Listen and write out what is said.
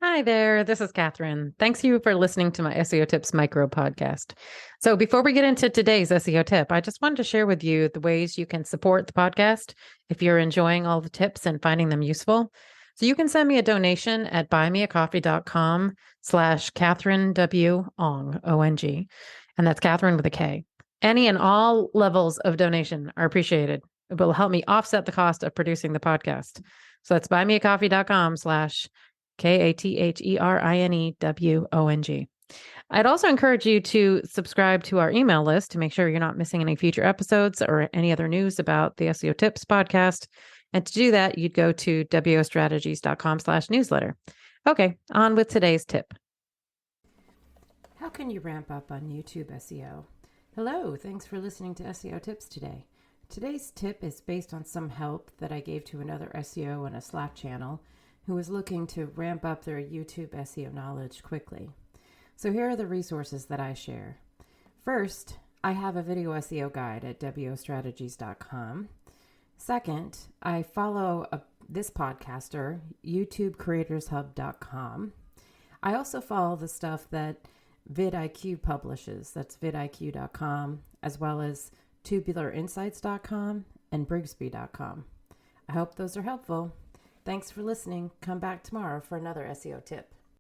Hi there, this is Catherine. Thanks you for listening to my SEO Tips micro podcast. So, before we get into today's SEO tip, I just wanted to share with you the ways you can support the podcast if you're enjoying all the tips and finding them useful. So, you can send me a donation at buymeacoffee.com/Catherine W. Ong, O-N-G, and that's Catherine with a K. Any and all levels of donation are appreciated. It will help me offset the cost of producing the podcast. So, that's buymeacoffee.com/KATHERINEWONG. I'd also encourage you to subscribe to our email list to make sure you're not missing any future episodes or any other news about the SEO Tips podcast. And to do that, you'd go to wostrategies.com/newsletter. Okay, on with today's tip. How can you ramp up on YouTube SEO? Hello, thanks for listening to SEO Tips today. Today's tip is based on some help that I gave to another SEO on a Slack channel who was looking to ramp up their YouTube SEO knowledge quickly. So here are the resources that I share. First, I have a video SEO guide at wostrategies.com. Second, I follow this podcaster, YouTubeCreatorsHub.com. I also follow the stuff that vidIQ publishes. That's vidIQ.com, as well as tubularinsights.com and brigsby.com. I hope those are helpful. Thanks for listening. Come back tomorrow for another SEO tip.